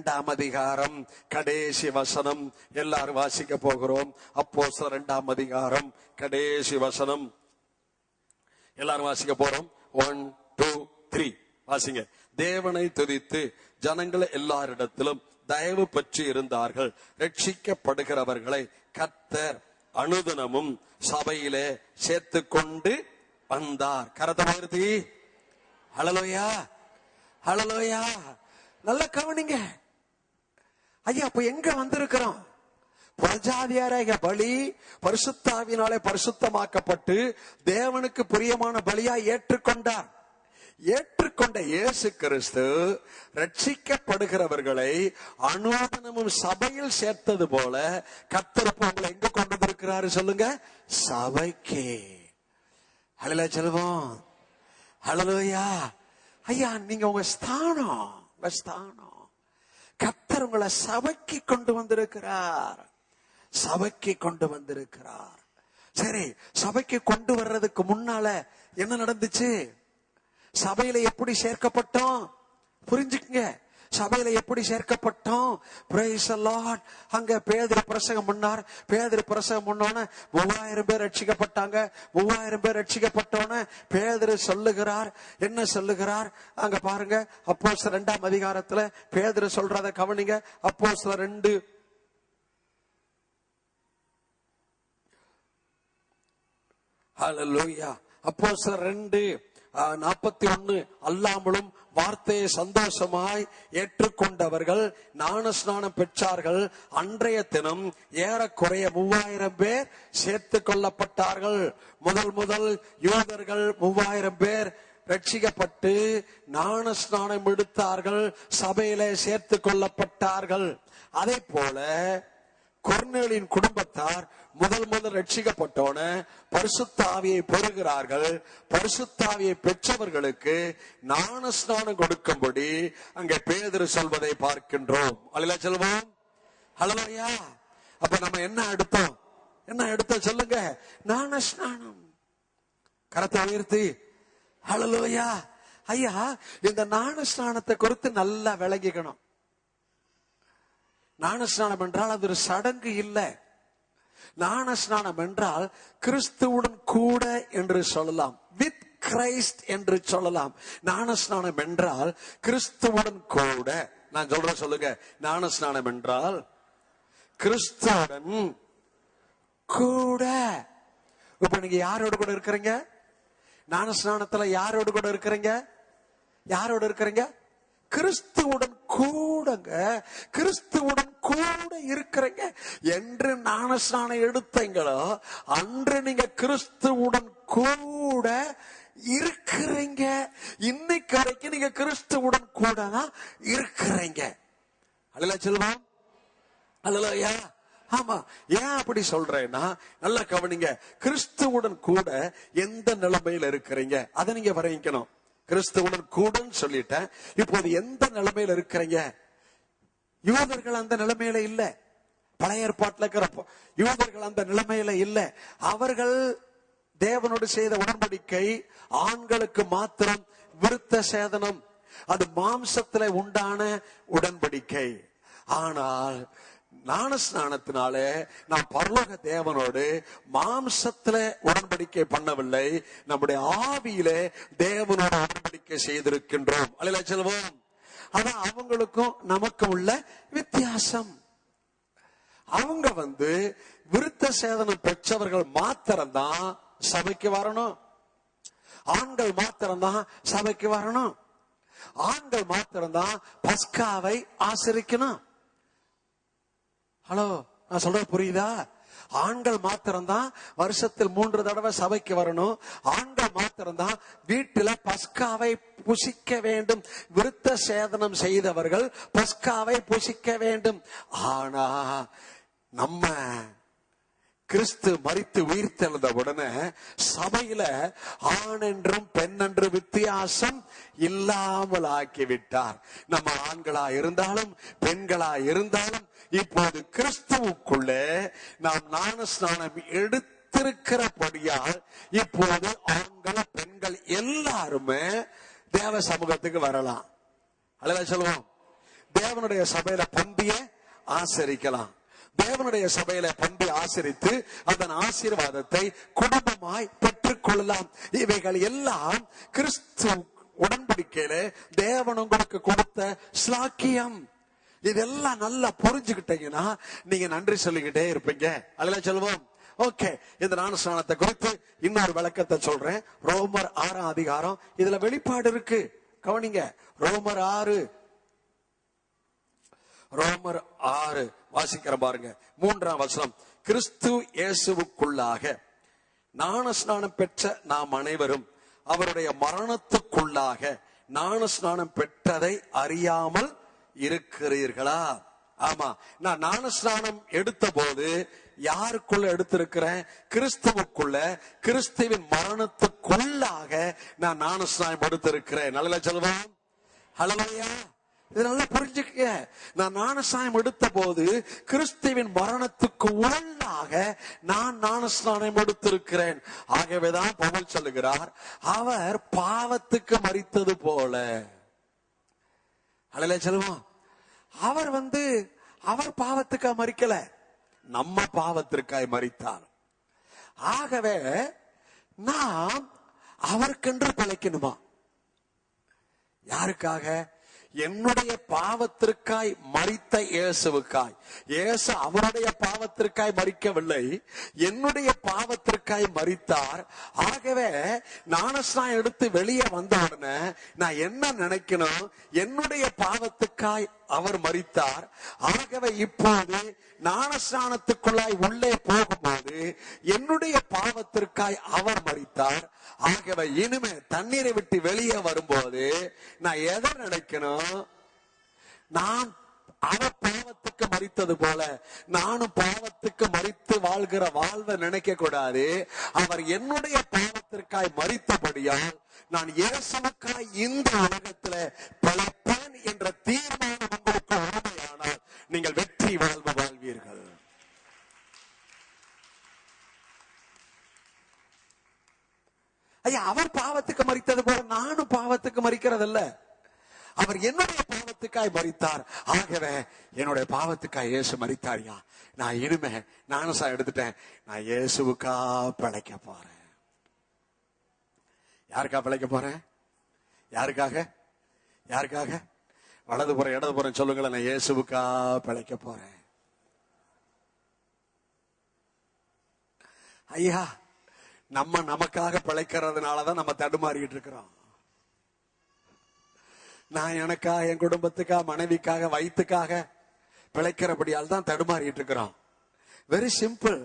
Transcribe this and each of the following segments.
2ஆம் அதிகாரம் கடைசி வசனம் எல்லாரும் வாசிக்க போகிறோம். அப்போஸ்தலர் 2ஆம் அதிகாரம் கடைசி வசனம் எல்லாரும் வாசிக்க போறோம். 1 2 3 வாசிங்க. தேவனை துதித்து ஜனங்கள் எல்லாரிடத்திலும் தயவு பற்றி இருந்தார்கள். ரட்சிக்கப்படுகிறவர்களை கர்த்தர் அனுதினமும் சபையிலே சேர்த்து கொண்டு வந்தார். கரத்தை உயர்த்தி ஹல்லேலூயா ஹல்லேலூயா. நல்ல கவனிங்க ஐயா. அப்ப எங்க வந்திருக்கிறோம்? பிரஜாதியாராக பலி பரிசுத்தாவினாலே பரிசுத்தமாக்கப்பட்டு தேவனுக்கு பிரியமான பலியா ஏற்றுக்கொண்டார். ஏற்றுக்கொண்ட இயேசு கிறிஸ்து ரட்சிக்கப்படுகிறவர்களை அனுதினமும் சபையில் சேர்த்தது போல கர்த்தர் உங்களை எங்க கொண்டு வந்திருக்கிறாரு சொல்லுங்க? சபைக்கு. ஹல்லேலூயா சொல்லுவோம். ஹல்லேலூயா. ஐயா, நீங்க உங்க ஸ்தானம் கர்த்தர் உங்களை சபைக்கு கொண்டு வந்திருக்கிறார். சபைக்கு கொண்டு வந்திருக்கிறார். சரி, சபைக்கு கொண்டு வர்றதுக்கு முன்னால என்ன நடந்துச்சு? சபையில எப்படி சேர்க்கப்பட்டோம்? புரிஞ்சுக்குங்க. சபையில எப்படி சேர்க்கப்பட்டோம்? Praise the Lord. அங்க பேதுரு பிரசங்கம் பண்ணார். பேதுரு பிரசங்கம் பண்ணோன்னு 3000 பேர் ரட்சிக்கப்பட்டாங்க. 3000 பேர் ரட்சிக்கப்பட்டோன்னு பேதுரு சொல்லுகிறார். என்ன சொல்லுகிறார் அங்க பாருங்க. அப்போஸ்தலர் 2ஆம் அதிகாரத்துல பேதுரு சொல்றத கவனிங்க. அப்போஸ்தலர் 2 ஹல்லேலூயா. அப்போஸ்தலர் 2:41 அல்லாமலும் வார்த்தையை சந்தோஷமாய் ஏற்றுக்கொண்டவர்கள் ஞானஸ்நானம் பெற்றார்கள். அன்றைய தினம் ஏறக்குறைய 3000 பேர் சேர்த்து கொள்ளப்பட்டார்கள். முதல் யூதர்கள் 3000 பேர் ரட்சிக்கப்பட்டு ஞானஸ்நானம் எடுத்தார்கள். சபையிலே சேர்த்து கொள்ளப்பட்டார்கள். அதே போல கொர்நேலியின் குடும்பத்தார் முதல் ரட்சிக்கப்பட்டோன பரிசுத்த ஆவியை பெறுகிறார்கள். பரிசுத்த ஆவியை பெற்றவர்களுக்கு ஞானஸ்நானம் கொடுக்கும்படி அங்கே பேதுரு சொல்வதை பார்க்கின்றோம். அல்லேலூயா சொல்வோம். ஹல்லேலூயா. அப்ப நம்ம என்ன எடுத்தோம் சொல்லுங்க? ஞானஸ்நானம். கரத்தை உயர்த்தி ஹல்லேலூயா. ஐயா, இந்த ஞானஸ்நானத்தை குறித்து நல்லா விளங்கிக்கணும். ஞானஸ்நானம் என்றால் அது ஒரு சடங்கு இல்லை. ஞானஸ்நானம் என்றால் கிறிஸ்துவுடன் கூட என்று சொல்லலாம். வித் கிரைஸ்ட் என்று சொல்லலாம். ஞானஸ்நானம் என்றால் கிறிஸ்துவுடன் கூட. நான் சொல்றேன் சொல்லுங்க. ஞானஸ்நானம் என்றால் கிறிஸ்துவுடன் கூட. இப்ப நீங்க யாரோடு கூட இருக்கிறீங்க? ஞானஸ்நானத்துல யாரோடு கூட இருக்கிறீங்க? யாரோடு இருக்கிறீங்க? கிறிஸ்துவுடன் கூடங்க. கிறிஸ்துவுடன் கூட இருக்கிறீங்க. என்று ஞானஸ்நானம் எடுத்தீங்களோ அன்று நீங்க கிறிஸ்துவுடன் கூட இருக்கிறீங்க. இன்னைக்கு வரைக்கும் நீங்க கிறிஸ்துவுடன் கூட தான் இருக்கிறீங்க. அல்லேலூயா சொல்லுவோம். அல்லேலூயா. ஆமா. ஏன் அப்படி சொல்றேன்னா நல்லா கவனிங்க. கிறிஸ்துவுடன் கூட எந்த நிலைமையில இருக்கிறீங்க அதை நீங்க வரைக்கணும். கிறிஸ்துவுடன் கூடன்னு சொல்லிட்டேன். இப்போது எந்த நிலைமையில இருக்கிறீங்க? யூதர்கள் அந்த நிலைமையில இல்ல. பழைய ஏற்பாட்டுல இருக்கிற யூதர்கள் அந்த நிலைமையில இல்ல. அவர்கள் தேவனோடு செய்த உடன்படிக்கை ஆண்களுக்கு மாத்திரம் விருத்த சேதனம். அது மாம்சத்துல உண்டான உடன்படிக்கை. ஆனால் ஞானஸ்நானத்தினாலே நாம் பரலோக தேவனோடு மாம்சத்துல உடன்படிக்கை பண்ணவில்லை, நம்முடைய ஆவியிலே தேவனோட உடன்படிக்கை செய்திருக்கின்றோம். அல்லேலூயா சொல்வோம். அதான் அவங்களுக்கும் நமக்கும் உள்ள வித்தியாசம். அவங்க விருத்த சேதனம் பெற்றவர்கள் மாத்திரம்தான் சபைக்கு வரணும். ஆண்கள் மாத்திரம்தான் சபைக்கு வரணும். ஆண்கள் மாத்திரம்தான் பஸ்காவை ஆசரிக்கணும். ஹலோ, நான் சொல்றது புரியுதா? ஆண்கள் மாத்திரம்தான் வருஷத்தில் 3 தடவை சபைக்கு வரணும். ஆண்கள் மாத்திரம்தான் வீட்டில பஸ்காவை புசிக்க வேண்டும். விருத்த சேதனம் செய்தவர்கள் பஸ்காவை புசிக்க வேண்டும். ஆனா நம்ம கிறிஸ்து மரித்து உயிர்த்தெழுந்த உடனே சபையில ஆண் என்றும் பெண் என்று வித்தியாசம் இல்லாமல் ஆக்கிவிட்டார். நம்ம ஆண்களா இருந்தாலும் பெண்களா இருந்தாலும் இப்போது கிறிஸ்துவுக்குள்ளே நாம் ஞானஸ்நானம் எடுத்திருக்கிறபடியால் இப்போது ஆண்கள் பெண்கள் எல்லாருமே தேவ சமூகத்துக்கு வரலாம். அல்லேலூயா சொல்லுவோம். தேவனுடைய சபையில பந்திய ஆசரிக்கலாம். தேவனுடைய சபையில பந்தி ஆசரித்து அதன் ஆசீர்வாதத்தை குடும்பமாய் பெற்றுக் கொள்ளலாம். இவைகள் எல்லாம் கிறிஸ்து உடன்படிக்கையில தேவன் உங்களுக்கு கொடுத்த ஸ்லாக்கியம். இதெல்லாம் நல்லா புரிஞ்சுக்கிட்டீங்கன்னா நீங்க நன்றி சொல்லிக்கிட்டே இருப்பீங்க. அல்லேலூயா சொல்லுவோம். ஓகே, இந்த ஞானஸ்நானத்தை குறித்து இன்னொரு விளக்கத்தை சொல்றேன். ரோமர் 6ஆம் அதிகாரம், இதுல வெளிப்பாடு இருக்கு, கவனிங்க. ரோமர் 6 வாசிக்கிற பாருங்க, 3ஆம் வசனம். கிறிஸ்து இயேசுவுக்குள்ளாக ஞானஸ்நானம் பெற்ற நாம் அனைவரும் அவருடைய மரணத்துக்குள்ளாக ஞானஸ்நானம் பெற்றதை அறியாமல் இருக்கிறீர்களா? ஆமா, நான் ஞானஸ்நானம் எடுத்த போது யாருக்குள்ள எடுத்திருக்கிறேன்? கிறிஸ்துவுக்குள்ள, கிறிஸ்துவின் மரணத்துக்குள்ளாக நான் ஞானஸ்நானம் எடுத்திருக்கிறேன். நல்லா சொல்லுவோம். ஹல்லேலூயா. இது நல்லா புரிஞ்சுக்க. நான் ஞானஸ்நானம் எடுத்த போது கிறிஸ்துவின் மரணத்துக்கு உள்ளாக நான் ஞானஸ்நானம் எடுத்திருக்கிறேன். ஆகவேதான் பவுல் சொல்லுகிறார், அவர் பாவத்துக்கு மரித்தது போல. ஹல்லேலூயா சொல்லுவோம். அவர் பாவத்துக்காக மரிக்கல, நம்ம பாவத்திற்காய் மரித்தார். ஆகவே நாம் அவருக்கென்று பிழைக்கணுமா? யாருக்காக? என்னுடைய பாவத்திற்காய் மரித்த இயேசுவுக்காய். இயேசு அவருடைய பாவத்திற்காய் மரிக்கவில்லை, என்னுடைய பாவத்திற்காய் மரித்தார். ஆகவே ஞானஸ்நானம் எடுத்து வெளியே வந்த உடனே நான் என்ன நினைக்கணும்? என்னுடைய பாவத்துக்காய் அவர் மரித்தார். ஆகவே இப்போது ஞானஸ்நானத்துக்குள்ளாய் உள்ளே போகும்போது என்னுடைய பாவத்திற்காய் அவர் மரித்தார். ஆகவே இனிமே தண்ணீரை விட்டு வெளியே வரும்போது நான் எதை நினைக்கணும்? நான் அவர் பாவத்துக்கு மரித்தது போல நானும் பாவத்துக்கு மரித்து வாழ்கிற வாழ்வை நினைக்க கூடாது. அவர் என்னுடைய பாவத்திற்காய் மரித்தபடியால் நான் இயேசுவுக்காய் இந்த உலகத்துல பிழைப்பேன் என்ற தீர்மானம் உங்களுக்கு உண்மையானால் நீங்கள் வெற்றி வாழ்வு வாழ்வீர்கள். ஐயா, அவர் பாவத்துக்கு மரித்தது போல நானும் பாவத்துக்கு மரிக்கிறதில்ல. அவர் என்னுடைய பாவத்துக்காய் மரித்தார். ஆகவே என்னுடைய பாவத்துக்காய் இயேசு மரித்தாரியா, நான் இனிமே ஞானஸ்நானம் எடுத்துட்டேன், நான் இயேசுவுக்கா பிழைக்க போறேன். யாருக்கா பிழைக்க போறேன்? யாருக்காக? வலதுபுறம் இடதுபுறம் சொல்லுங்களேன். நான் இயேசுவுக்கா பிழைக்க போறேன். ஐயா, நமக்காக பிழைக்கிறதுனாலதான் நம்ம தடுமாறிட்டு இருக்கிறோம். நான் எனக்காக, என் குடும்பத்துக்காக, மனைவிக்காக, வயிற்றுக்காக பிழைக்கிறபடியால் தான் தடுமாறிட்டு இருக்கிறோம். Very simple.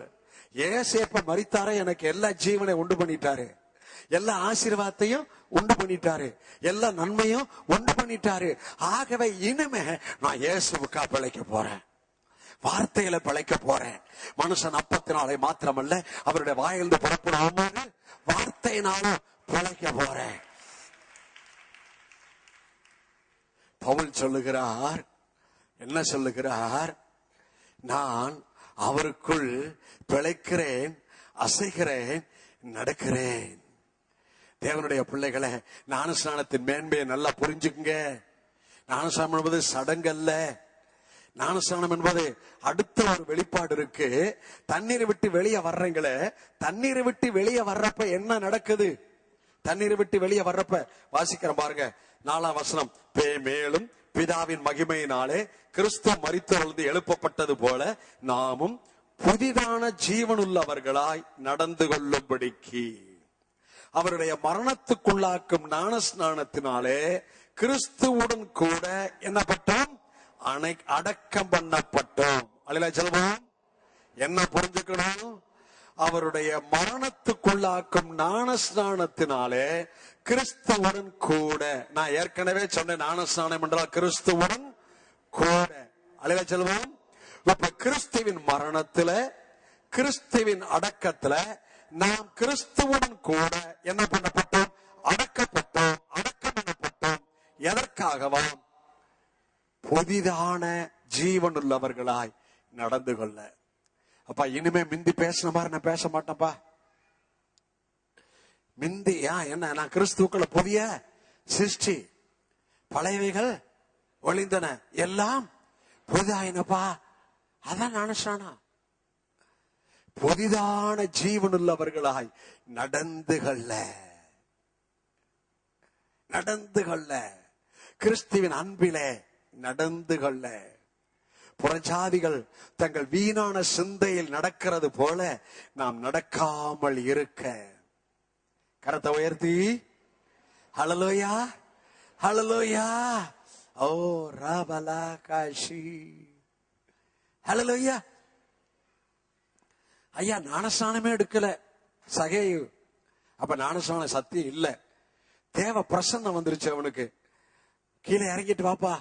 ஏசேப்ப மரித்தாரே, எனக்கு எல்லா ஜீவனை உண்டு பண்ணிட்டாரு, எல்லா ஆசீர்வாதத்தையும் உண்டு பண்ணிட்டாரு, எல்லா நன்மையும் உண்டு பண்ணிட்டாரு. ஆகவே இனிமே நான் இயேசுவுக்கா பிழைக்க போறேன், வார்த்தையில பிழைக்க போறேன். மனுஷன் அப்பத்தினாலே மாத்திரமல்ல அவருடைய வாயிலிருந்து புறப்படும் ஒவ்வொரு வார்த்தையினாலும் பிழைக்க போறேன். பவுல் சொல்லுகிறார், என்ன சொல்லுகிறார்? நான் அவருக்குள் பிழைக்கிறேன், அசைகிறேன், நடக்கிறேன். தேவனுடைய பிள்ளைகளை, ஞானஸ்நானத்தின் மேன்மையை நல்லா புரிஞ்சுக்குங்க. ஞானஸ்நானம் என்பது சடங்கு அல்ல. ஞானஸ்நானம் என்பது அடுத்த ஒரு வெளிப்பாடு இருக்கு. தண்ணீரை விட்டு வெளியே வர்றீங்களே, தண்ணீரை விட்டு வெளியே வர்றப்ப என்ன நடக்குது? தண்ணீரை விட்டு வெளியே வர்றப்ப வாசிக்கிறேன் பாருங்க, 4ஆம் வசனம். மேலும் பிதாவின் மகிமையினாலே கிறிஸ்து மரித்தொழுந்து எழுப்பப்பட்டது போல நாமும் புதிதான ஜீவனுள்ளவர்களாய் நடந்து கொள்ளும்படிக்கு அவருடைய மரணத்துக்குள்ளாக்கும் ஞானஸ்நானத்தினாலே கிறிஸ்துவுடன் கூட என்னப்பட்டோம்? அடக்கம் பண்ணப்பட்டோம். அல்லேலூயா சொல்லுவோம். என்ன புரிஞ்சுக்கணும்? அவருடைய மரணத்துக்குள்ளாக்கும் ஞானஸ்நானத்தினாலே கிறிஸ்துவுடன் கூட. நான் ஏற்கனவே சொன்ன ஞானஸ்நானம் என்றால் கிறிஸ்துவுடன் கூட. அல்லேலூயா சொல்லுவோம். இப்ப கிறிஸ்துவின் மரணத்துல, கிறிஸ்துவின் அடக்கத்துல நாம் கிறிஸ்துவுடன் கூட என்ன பண்ணப்பட்டோம்? அடக்கப்பட்டோம், அடக்கம் பண்ணப்பட்டோம். எதற்காகவா? புதிதான ஜீவன் உள்ளவர்களாய் நடந்து கொள்ள. அப்பா, இனிமே மிந்தி பேசின மாதிரி நான் பேச மாட்டேன்ப்பா. மிந்தி என்ன, நான் கிறிஸ்துவுக்குள்ள புதிய சிருஷ்டி, பழையவைகள் ஒளிந்தன எல்லாம் புதிதாயினப்பா. அதான் ஞானஸ்நானம். புதிதான ஜீவனுள்ளவர்களாய் நடந்துகொள்ள கிறிஸ்துவின் அன்பிலே நடந்துகொள்ள. புறஜாதிகள் தங்கள் வீணான சிந்தையில் நடக்கிறது போல நாம் நடக்காமல் இருக்க. கரத்தை உயர்த்தி ஹல்லேலூயா, ஹல்லேலூயா. ஓ ரபலா காஷி, ஹல்லேலூயா. ஐயா ஞானஸ்நானமே எடுக்கல சகேயு. அப்ப ஞானஸ்நானம் சத்தியம் இல்ல. தேவ பிரசன்னம் வந்துருச்சு அவனுக்கு. கீழே இறங்கிட்டு வாப்பா,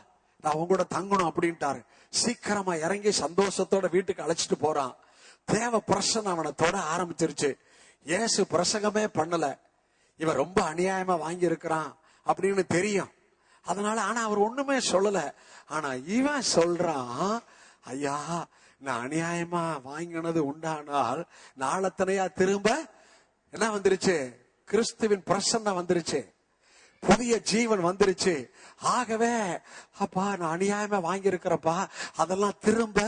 நான் உங்க கூட தங்கணும் அப்படின்ட்டாரு. சீக்கிரமா இறங்கி சந்தோஷத்தோட வீட்டுக்கு அழைச்சிட்டு போறான். தேவ பிரசன்னம் அவனை தொட ஆரம்பிச்சிருச்சு. இயேசு பிரசங்கமே பண்ணல. இவன் ரொம்ப அநியாயமா வாங்கி இருக்கிறான் அப்படின்னு தெரியும். அதனால ஆனா அவர் ஒண்ணுமே சொல்லல. ஆனா இவன் சொல்றான், ஐயா நான் அநியாயமா வாங்கினது உண்டானால் நாளத்தனையா திரும்ப என்ன வந்துருச்சு? கிறிஸ்துவின் பிரசன்னம் வந்துருச்சு, புதிய ஜீவன் வந்துருச்சு. ஆகவே அப்பா நான் அநியாயமா வாங்கி இருக்கிறப்பா, அதெல்லாம் திரும்ப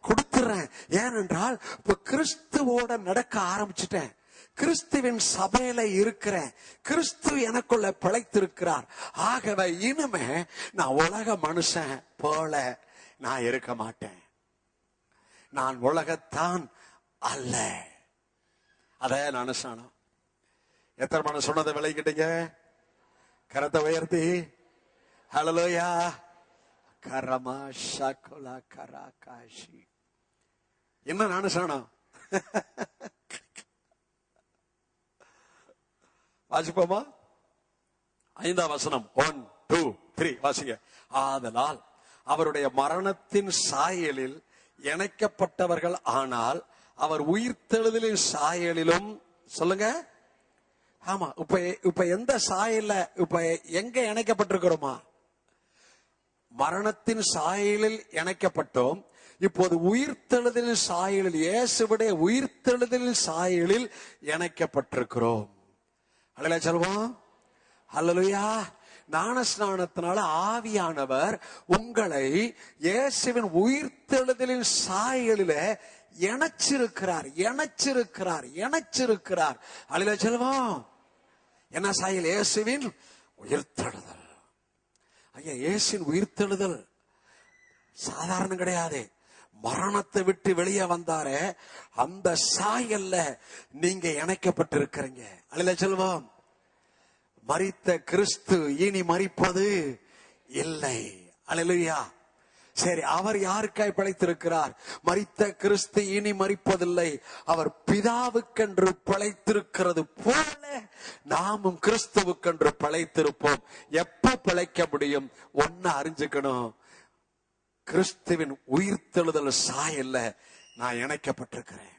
கொடுத்துறேன். ஏனென்றால் இப்ப கிறிஸ்துவோட நடக்க ஆரம்பிச்சுட்டேன், கிறிஸ்துவின் சபையில இருக்கிறேன், கிறிஸ்து எனக்குள்ள பிழைத்திருக்கிறார். ஆகவே இனிமே நான் உலக மனுஷன் போல நான் இருக்க மாட்டேன். நான் உலகத்தான் அல்ல. அதே ஞானஸ்நானம். எத்தனை மன சொன்னதை விளைக்கிட்டீங்க? கரத்தை உயர்த்தி ஹல்லேலூயா. கரமா ஷகுலா கராகாஷி. என்ன ஞானஸ்நானம்? வாசிப்போமா? 5ஆம் வசனம். 1 2 3 வாசிங்க. ஆதலால் அவருடைய மரணத்தின் சாயலில் இணைக்கப்பட்டவர்கள் ஆனால் அவர் உயிர்த்தெழுதலின் சாயலிலும். சொல்லுங்க. ஆமா. இப்ப எந்த சாயல்ல இப்ப எங்க இணைக்கப்பட்டிருக்கிறோமா? மரணத்தின் சாயலில் இணைக்கப்பட்டோம். இப்போது உயிர்த்தெழுதலின் சாயலில், இயேசுவுடைய உயிர்த்தெழுதலின் சாயலில் இணைக்கப்பட்டிருக்கிறோம். அல்லேலூயா சொல்லுவோம். அல்லேலூயா. ஞானஸ்நானத்தினால ஆவியானவர் உங்களை இயேசுவின் உயிர்த்தெழுதலின் சாயலில இணைச்சிருக்கிறார். அல்லேலூயா சொல்லுவோம். என்ன சாயல்? இயேசுவின் உயிர்த்தெழுதல். ஐயா இயேசுவின் உயிர்த்தெழுதல் சாதாரணம் கிடையாது. மரணத்தை விட்டு வெளியே வந்தாரே அந்த சாயல்ல நீங்க இணைக்கப்பட்டிருக்கிறீங்க. அல்லேலூயா சொல்லுவோம். மரித்த கிறிஸ்து இனி மரிப்பது இல்லை. அல்லேலூயா. சரி, அவர் யாருக்காய் பிழைத்திருக்கிறார்? மரித்த கிறிஸ்து இனி மரிப்பதில்லை. அவர் பிதாவுக்கென்று பிழைத்திருக்கிறது போல நாமும் கிறிஸ்துவுக்கென்று பிழைத்திருப்போம். எப்ப பிழைக்க முடியும்? ஒன்னு அறிஞ்சுக்கணும், கிறிஸ்துவின் உயிர்த்தெழுதல் சாயல்ல நான் இணைக்கப்பட்டிருக்கிறேன்.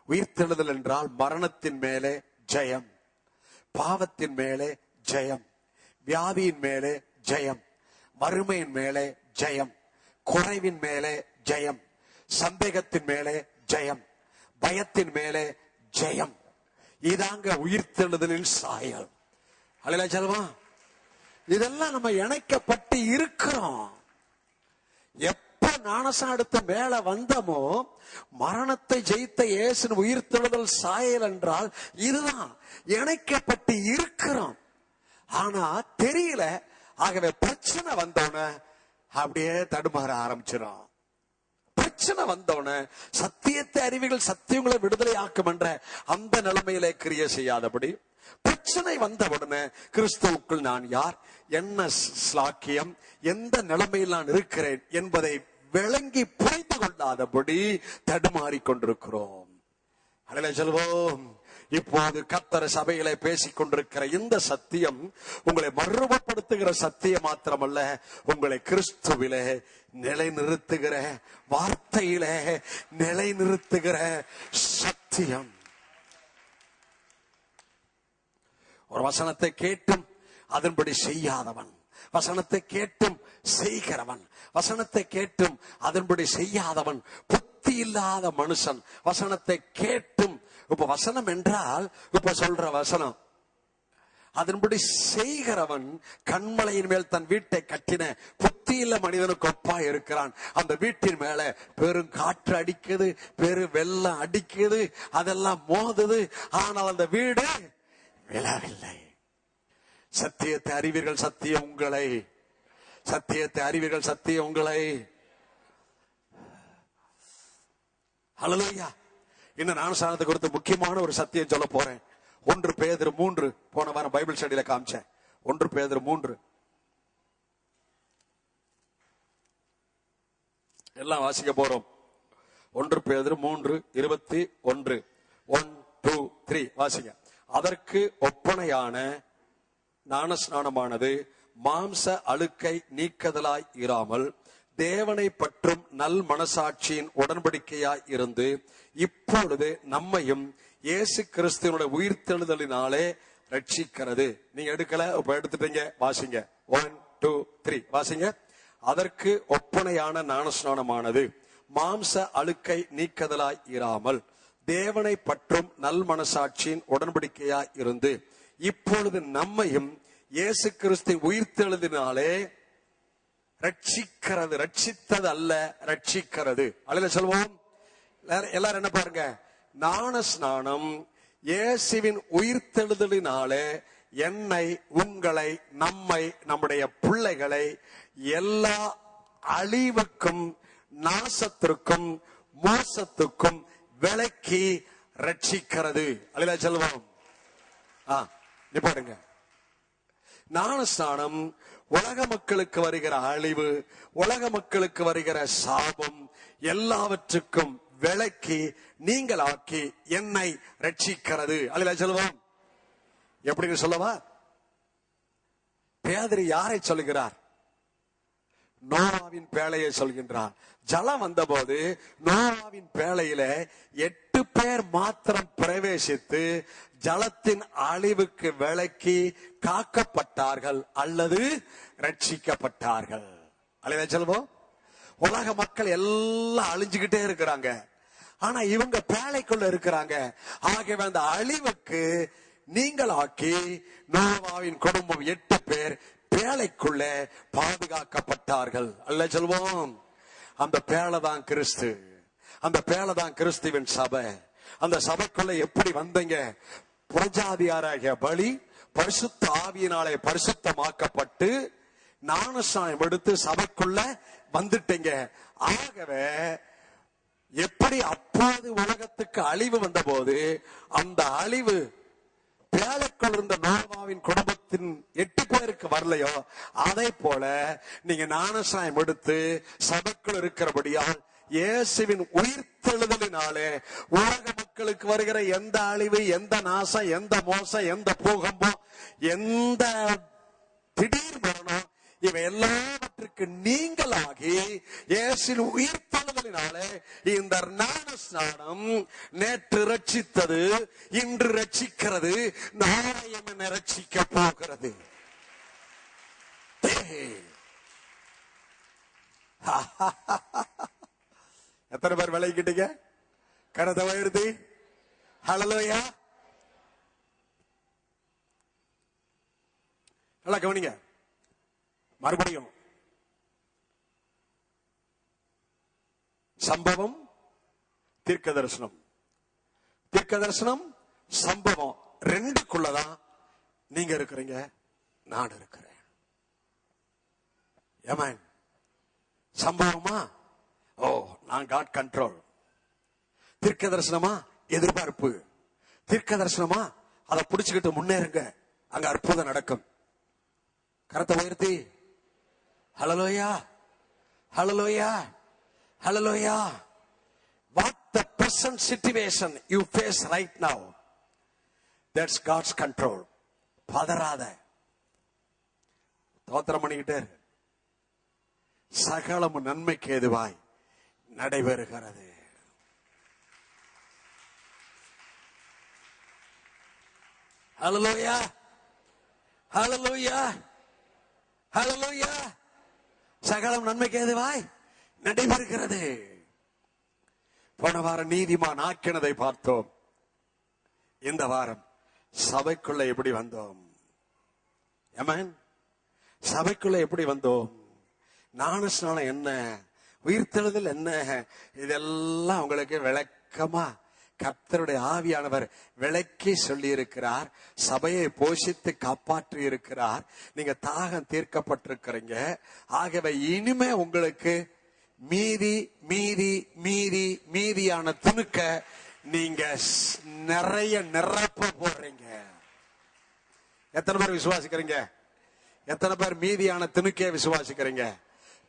உயிர்த்தெழுதல் என்றால் மரணத்தின் மேலே ஜெயம், பாவத்தின் மேலே ஜெயம், வியாதியின் மேலே ஜெயம், வறுமையின் மேலே ஜெயம், குறைவின் மேலே ஜெயம், சந்தேகத்தின் மேலே ஜெயம், பயத்தின் மேலே ஜெயம். இதாங்க உயிர்த்தெழுதலின் சாயல். அல்லேலூயா சொல்லுமா. இதெல்லாம் நம்ம இணைக்கப்பட்டு இருக்கிறோம். எப்ப ஞானஸ்நானம் எடுத்து மேல வந்தமோ மரணத்தை ஜெயித்த இயேசுவின் உயிர்த்தெழுதல் சாயல் என்றால் இதுதான். இணைக்கப்பட்டு இருக்கிறோம். ஆனா தெரியல. ஆகவே பிரச்சனை வந்தோன்னு அப்படியே தடுமாற ஆரம்பிச்சிடும். பிரச்சனை வந்தோன்னு சத்தியத்தை அறிவிகள் சத்தியங்களை விடுதலை ஆக்கும் என்ற அந்த நிலைமையிலே கிரியை செய்யாதபடி, பிரச்சனை வந்த உடனே கிறிஸ்துவுக்குள் நான் யார், என்ன ஸ்லாக்கியம், எந்த நிலைமையில் நான் இருக்கிறேன் என்பதை விளங்கி புரிந்து கொள்ளாதபடி தடுமாறிக் கொண்டிருக்கிறோம். அல்லேலூயா சொல்வோம். இப்போது கர்த்தர் சபையிலே பேசிக் கொண்டிருக்கிற இந்த சத்தியம் உங்களை மறுரூபப்படுத்துகிற சத்தியம் மாத்திரமல்ல, உங்களை கிறிஸ்துவிலே நிலைநிறுத்துகிற, வார்த்தையிலே நிலைநிறுத்துகிற சத்தியம். ஒரு வசனத்தை கேட்டும் அதன்படி செய்யாதவன், வசனத்தை கேட்டும் செய்கிறவன், வசனத்தை கேட்டும் அதன்படி செய்யாதவன் புத்தி இல்லாத மனுஷன். வசனத்தை கேட்டும், இப்ப வசனம் என்றால் இப்ப சொல்ற வசனம், அதன்படி செய்கிறவன் கண்மலையின் மேல் தன் வீட்டை கட்டின புத்தியுள்ள மனிதனுக்கு ஒப்பா இருக்கிறான். அந்த வீட்டின் மேல பெரும் காற்று அடிக்குது, பெரும் வெள்ளம் அடிக்குது, அதெல்லாம் மோதுது, ஆனால் அந்த வீடு விழவில்லை. சத்தியத்தை அறிவீர்கள், சத்தியம் உங்களை, சத்தியத்தை அறிவீர்கள், சத்தியம் உங்களை. ஹல்லேலூயா. இன்னும் ஞானஸ்நானத்தை குறித்து முக்கியமான ஒரு சத்தியம் சொல்ல போறேன். 1 பேதுரு 3, போன வாரம் பைபிள் ஸ்டடியில காமிச்சேன். 1 பேதுரு 3 எல்லாம் வாசிக்க போறோம். 1 பேதுரு 3:21 1 2 3 வாசிங்க. அதற்கு ஒப்பனையான ஞானஸ்நானமானது மாம்ச அழுக்கை நீக்குதலாய் இராமல் தேவனை பற்றும் நல் மனசாட்சியின் உடன்படிக்கையாய் இருந்து இப்பொழுது நம்மையும் இயேசு கிறிஸ்துவனுடைய உயிர்த்தெழுதலினாலே ரட்சிக்கிறது. நீங்க எடுக்கல, இப்ப எடுத்துட்டீங்க, வாசிங்க. 1 2 3 வாசிங்க. அதற்கு ஒப்பனையான ஞானஸ்நானமானது மாம்ச அழுக்கை நீக்குதலாய் இராமல் தேவனை பற்றும் நல் மனசாட்சியின் உடன்படிக்கையாய் இருந்து இப்பொழுது நம்மையும் இயேசு கிறிஸ்து உயிர்த்தெழுதினாலே ரட்சிக்கிறது. ரட்சித்தது அல்ல, ரட்சிக்கிறது. அல்ல சொல்வோம். எல்லாரும் என்ன பாருங்க, ஞானஸ்நானம் இயேசுவின் உயிர்த்தெழுதலினாலே என்னை, உங்களை, நம்மை, நம்முடைய பிள்ளைகளை எல்லா அழிவுக்கும் நாசத்திற்கும் மோசத்துக்கும் விலக்கி ரட்சிக்கிறது. அல்ல சொல்வோம். பாருங்க, ஞானஸ்நானம் உலக மக்களுக்கு வருகிற அழிவு, உலக மக்களுக்கு வருகிற சாபம் எல்லாவற்றுக்கும் விலக்கி நீங்களாக்கி என்னை ரட்சிக்கிறது. அல்ல சொல்லுவோம். எப்படின்னு சொல்லவா? பேதுரு யாரை சொல்லுகிறார்? நோவாவின் பேழையை சொல்கின்றார். ஜலம் வந்தபோது நோவாவின் பேழையில 8 பேர் மாத்திரம் பிரவேசித்து ஜலத்தின் அழிவுக்கு விலக்கி காக்கப்பட்டார்கள் அல்லது ரட்சிக்கப்பட்டார்கள். அல்ல சொல்வோம். உலக மக்கள் எல்லாம் அழிஞ்சுக்கிட்டே இருக்கிறாங்க, ஆனா இவங்க பேழைக்குள்ள இருக்கிறாங்க. ஆகவே அந்த அழிவுக்கு நீங்களாக்கி நோவாவின் குடும்பம் 8 பேர் பேழைக்குள்ள பாதுகாக்கப்பட்டார்கள். அல்ல சொல்வோம். அந்த பேழை தான் கிறிஸ்து, அந்த பேழை தான் கிறிஸ்துவின் சபை. அந்த சபைக்குள்ள எப்படி வந்தீங்க? புறஜாதியாராகிய பலி பரிசுத்த ஆவியினாலே பரிசுத்தமாக்கப்பட்டு ஞானஸ்நானம் எடுத்து சபைக்குள்ள வந்துட்டீங்க. ஆகவே எப்படி அப்போது உலகத்துக்கு அழிவு வந்த போது அந்த அழிவு பேழைக்குள் இருந்த நோவாவின் குடும்பத்தின் 8 பேருக்கு வரலையோ, அதே போல நீங்க ஞானஸ்நானம் எடுத்து சபைக்குள் இருக்கிறபடியால் இயேசுவின் உயிர்த்தெழுதலினாலே உலக மக்களுக்கு வருகிற எந்த அழிவு, எந்த நாசம், எந்த மோசம், எந்த பூகம்பம், எந்த திடீர் மரணம், இவை எல்லாவற்றுக்கு நீங்களாகி இயேசுவின் உயிர்த்தெழுதலினாலே இந்த ஞானஸ்நானம் நேற்று ரட்சித்தது, இன்று ரட்சிக்கிறது, நாளையும் என்னை ரட்சிக்க போகிறது. எத்தனை பேர் விளைக்கிட்டீங்க? கரத்தை உயர்த்தி ஹல்லேலூயா. நல்லா கவனிங்க. மறுபடியும் சம்பவம், தீர்க்க தரிசனம். தீர்க்க தரிசனம், சம்பவம் ரெண்டுக்குள்ளதான் நீங்க இருக்கிறீங்க, நான் இருக்கிறேன். ஆமென். சம்பவமா, ஓ நான் காட் கண்ட்ரோல். தீர்க்க தரிசனமா, எதிர்பார்ப்பு. தீர்க்க தரிசனமா, அதை புடிச்சுக்கிட்டு முன்னேறுங்க, அங்க அற்புதம் நடக்கும். கரத்தை உயர்த்தி ஹல்லேலூயா, ஹல்லேலூயா, ஹல்லேலூயா. What the present situation you face right now, that's God's control. பதறாத, தோத்திரம் பண்ணிக்கிட்டே சகலமும் நன்மைக்கு ஏதுவாய் நடைபெறுகிறது. ஹல்லேலூயா, ஹல்லேலூயா, ஹல்லேலூயா. சகலம் நன்மைக்கு ஏதுவாய் நடைபெறுகிறது. போன வாரம் நீதிமான் ஆக்கினதை பார்த்தோம். இந்த வாரம் சபைக்குள்ள எப்படி வந்தோம்? ஆமென். சபைக்குள்ள எப்படி வந்தோம்? ஞானஸ்நானம் என்ன, உயிர்த்தெழுதல் என்ன, இதெல்லாம் உங்களுக்கு விளக்கமா கர்த்தருடைய ஆவியானவர் விளக்கி சொல்லி இருக்கிறார். சபையை போஷித்து காப்பாற்றி இருக்கிறார். நீங்க தாகம் தீர்க்கப்பட்டிருக்கிறீங்க. ஆகவே இனிமே உங்களுக்கு மீதி மீதி மீதி மீதியான துணுக்க நீங்க நிறைய நிரப்ப போறீங்க. எத்தனை பேர் விசுவாசிக்கிறீங்க? எத்தனை பேர் மீதியான துணுக்கே விசுவாசிக்கிறீங்க?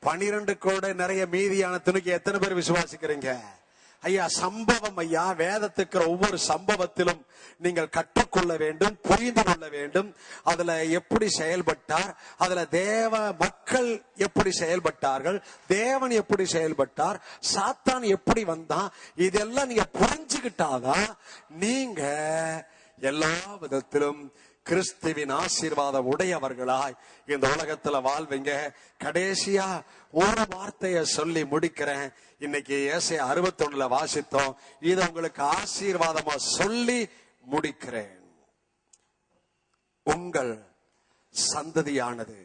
12 கோடி நிறைய மீதியான துணுக்கி எத்தனை பேர் விசுவாசிக்கிறீங்க? ஐயா, சம்பவம் ஐயா, வேதத்துக்கு ஒவ்வொரு சம்பவத்திலும் நீங்கள் கற்றுக்கொள்ள வேண்டும், புரிந்து கொள்ள வேண்டும். அதுல எப்படி செயல்பட்டார், அதுல தேவ மக்கள் எப்படி செயல்பட்டார்கள், தேவன் எப்படி செயல்பட்டார், சாத்தான் எப்படி வந்தான், இதெல்லாம் நீங்க புரிஞ்சுக்கிட்டாதான் நீங்க எல்லா விதத்திலும் கிறிஸ்துவின் ஆசீர்வாதம் உடையவர்களாய் இந்த உலகத்துல வாழ்வீங்க. கடைசியா ஒரு வார்த்தையை சொல்லி முடிக்கிறேன். இன்னைக்கு ஏசாயா 61 வாசித்தோம். இதை உங்களுக்கு ஆசீர்வாதமா சொல்லி முடிக்கிறேன். உங்கள் சந்ததியானது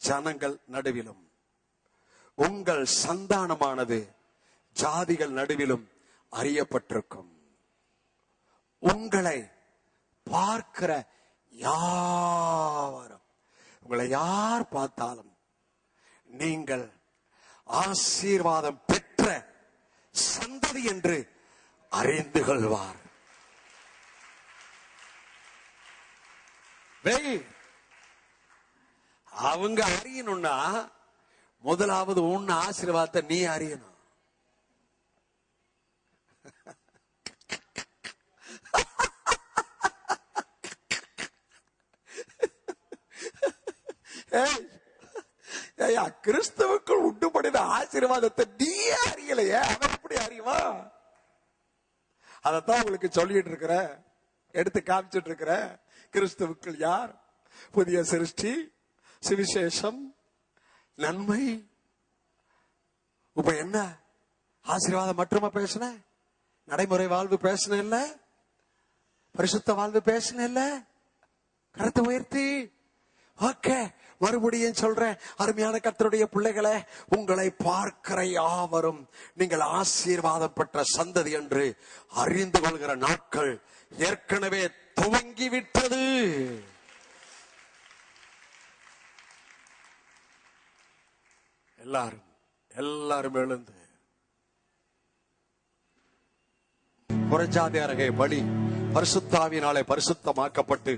ஜனங்கள் நடுவிலும், உங்கள் சந்தானமானது ஜாதிகள் நடுவிலும் அறியப்பட்டிருக்கும். உங்களை பார்க்கிற யாவரும், உங்களை யார் பார்த்தாலும் நீங்கள் ஆசீர்வாதம் பெற்ற சந்ததி என்று அறிந்து கொள்வார். அவங்க அறியணும்னா முதலாவது உன் ஆசீர்வாதத்தை நீ அறியணும். கிறிஸ்துவுக்குள் உண்டுபடின ஆசீர்வாதத்தை நீ அறியலையே, அவன் எப்படி அறிவா? அதத்தான் உங்களுக்கு சொல்லிட்டு இருக்கிற, எடுத்து காமிச்சிட்டு இருக்கிற. கிறிஸ்துவுக்குள் யார்? புதிய சிருஷ்டி, சுவிசேஷம், நன்மை. இப்ப என்ன ஆசீர்வாதம் மட்டுமா பேசுன? நடைமுறை வாழ்வு பேசுன இல்ல, பரிசுத்த வாழ்வு பேசுன இல்ல. கருத்தை உயர்த்தி ஓகே, மறுபடியும் சொல்றேன், அருமையான கர்த்தருடைய பிள்ளைகளே, உங்களை பார்க்கிற யாவரும் நீங்கள் ஆசீர்வாதம் பெற்ற சந்ததி என்று அறிந்து கொள்கிற நாட்கள் ஏற்கனவே துவங்கிவிட்டது. எல்லாரும் எழுந்து புறஜாதியாரகை பலி பரிசுத்தாவினாலே பரிசுத்தமாக்கப்பட்டு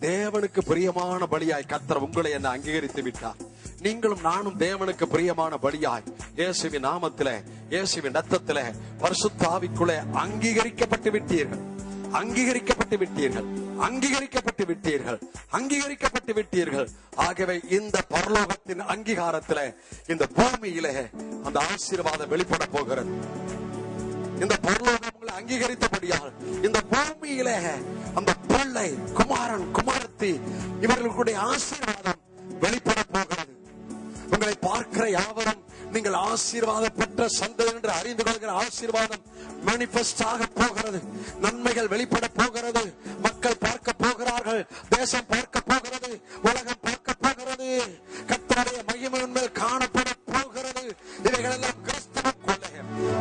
தேவனுக்கு பிரியமான பலியாய் கர்த்தர் உங்களை என்ன அங்கீகரித்து விட்டார். நீங்களும் நானும் தேவனுக்கு பிரியமான பலியாய் இயேசுவின் நாமத்திலே, இயேசுவின் ரத்தத்திலே, பரிசுத்த ஆவிக்குள்ளே அங்கீகரிக்கப்பட்டு விட்டீர்கள். அங்கீகரிக்கப்பட்டு விட்டீர்கள். அங்கீகரிக்கப்பட்டு விட்டீர்கள். அங்கீகரிக்கப்பட்டு விட்டீர்கள். ஆகவே இந்த பரலோகத்தின் அங்கீகாரத்திலே இந்த பூமியிலே அந்த ஆசீர்வாதம் வெளிப்பட போகிறது. இந்த பரலோகம் உங்களை அங்கீகரித்தபடியால் இந்த பூமியிலே அந்த பிள்ளை, குமாரன், குமாரத்தி இவர்களுடைய ஆசீர்வாதம் வெளிப்பட போகிறது. உங்களை பார்க்கிற யாவரும் நீங்கள் ஆசீர்வாதம் பெற்ற சந்ததி என்று அறிந்து கொள்கிற ஆசீர்வாதம் மேனிஃபெஸ்ட் ஆக போகிறது. நன்மைகள் வெளிப்பட போகிறது. மக்கள் பார்க்க போகிறார்கள். தேசம் பார்க்க போகிறது. உலகம் பார்க்க போகிறது. கர்த்தருடைய மகிமையின் மேல் காணப்பட போகிறது. இவைகள் எல்லாம் கிறிஸ்துவுக்குள்ளே,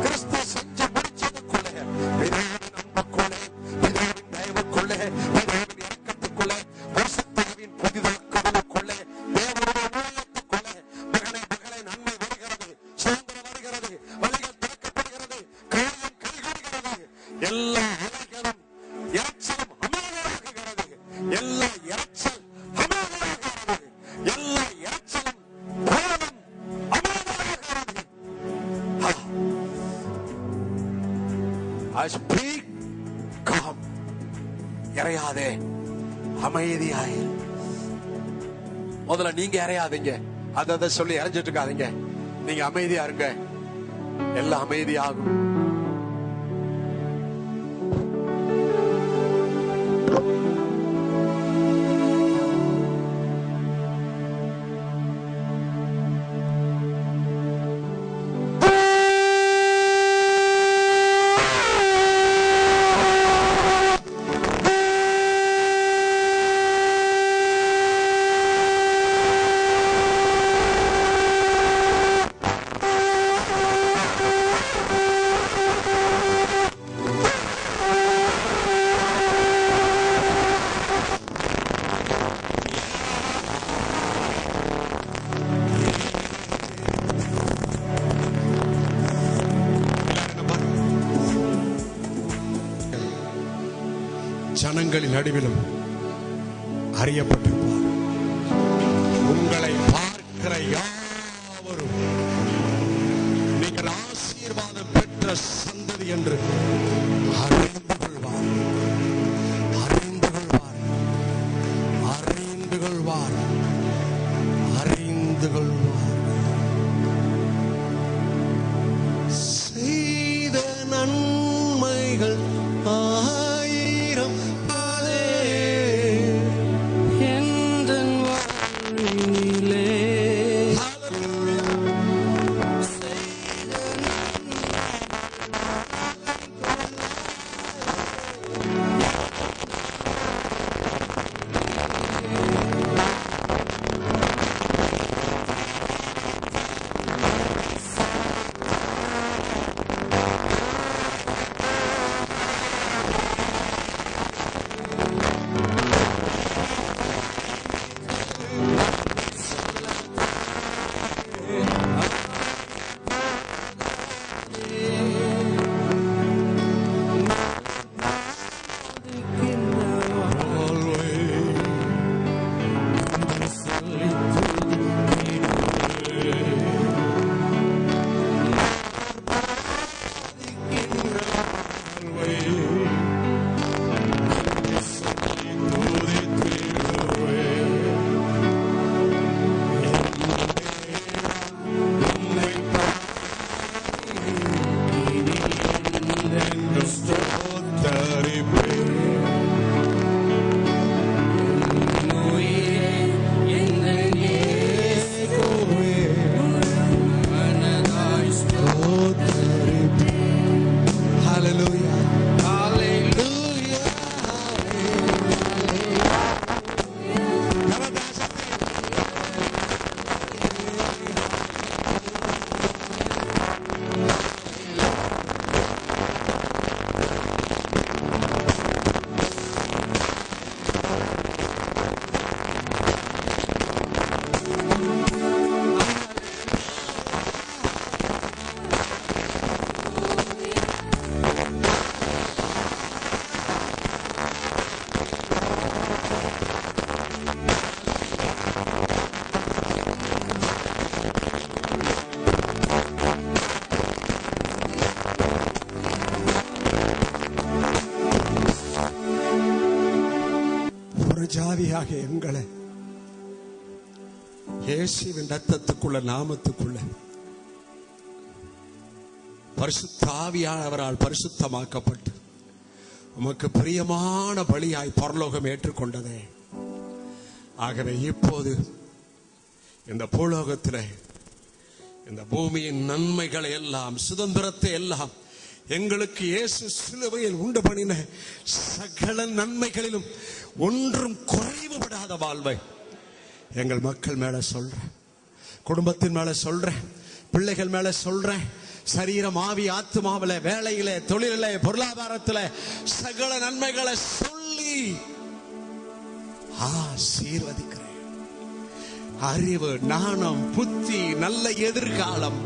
கிறிஸ்து செஞ்சு முடிச்சதுக்குள்ளே, பிதாவின் அன்புக்குள்ளே, பிதாவின் தயவுக்குள்ளே, பிதாவின் இரக்கத்துக்குள்ளே, பரிசுத்தாவின் புதிதாக்குதலுக்குள்ளே, தேவனுடைய ஊழியத்துக்குள்ளே மகனே மகளே நன்மை வருகிறது, சுதந்திரம் வருகிறது, வழிகள் திறக்கப்படுகிறது, காரியம் கைகூடுகிறது. எல்லா அலைகளும் இறைச்சலும் அமைதியாகிறது. எல்லா இறைச்சல் அமைதியாகிறது. எல்லா இறைச்சலும் போலும் அமைதியாகிறது. I speak, calm. இறையாதே, அமைதியாயிரு. முதல்ல நீங்க இறையாதீங்க. அதை சொல்லி இறைஞ்சிட்டு இருக்காதீங்க. நீங்க அமைதியா இருங்க, எல்லாம் அமைதியாகும். ஜனங்களின் நடுவிலும் அறியப்பட்டிருப்பார். உங்களை பார்க்கிற யாவரும் நீங்கள் ஆசீர்வாதம் பெற்ற சந்ததி என்று அறிந்து கொள்வார், அறிந்து கொள்வார், அறிந்து கொள்வார், அறிந்து கொள்வார். செய்த நன்மைகள் ஆயிரம் பலே எந்தன் வாழ்விலே. ஜாதியாக எங்களை இயேசுவின் ரத்தத்துக்குள்ள நாமத்துக்குள்ள பரிசுத்த ஆவியானவரால் பரிசுத்தமாக்கப்பட்டு உமக்கு பிரியமான பலியாய் பரலோகம் ஏற்றுக்கொண்டதே. ஆகவே இப்போது இந்த பூலோகத்தில் இந்த பூமியின் நன்மைகளை எல்லாம் சுதந்திரத்தை எல்லாம் எங்களுக்கு இயேசு சிலுவையில் உண்டு பண்ணின சகல நன்மைகளிலும் ஒன்றும் குறைவுபடாத வாழ்வை எங்கள் மக்கள் மேல சொல்றேன், குடும்பத்தின் மேல சொல்றேன், பிள்ளைகள் மேல சொல்றேன், சரீரம் ஆவி ஆத்துமாவில வேலையில தொழில பொருளாதாரத்துல சகல நன்மைகளை சொல்லி ஆசீர்வதிக்கிறேன். அறிவு, ஞானம், புத்தி, நல்ல எதிர்காலம்,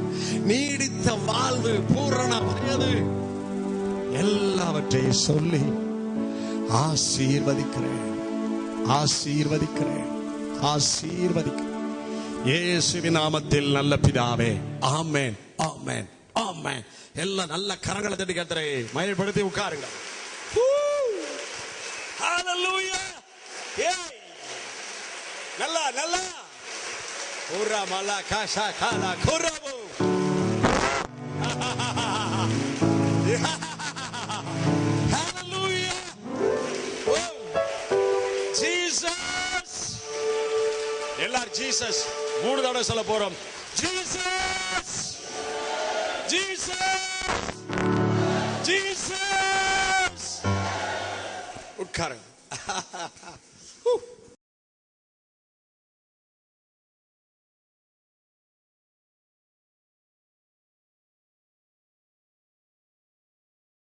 நீடித்த வாழ்வு, பூரண வயது எல்லாவற்றையும் சொல்லி ஆசீர்வதிக்கிறேன், ஆசீர்வதிக்கிறேன், ஆசீர்வதிக்கிறேன். இயேசுவின் நாமத்தில் நல்ல பிதாவே, ஆமென், ஆமென், ஆமென். எல்லாம் நல்ல கரங்களை தட்டி கர்த்தரை மகிமைப்படுத்தி உட்காருங்க. ஹalleluya. நல்லா நல்லா ஓரா மலா காஷா காலா கோரபோ. ஹalleluya. ஓ ஜீசஸ். எல்லாரும் ஜீசஸ் 3 தடவை சொல்ல போறோம். Jesus, Jesus, Jesus. உட்காருங்க.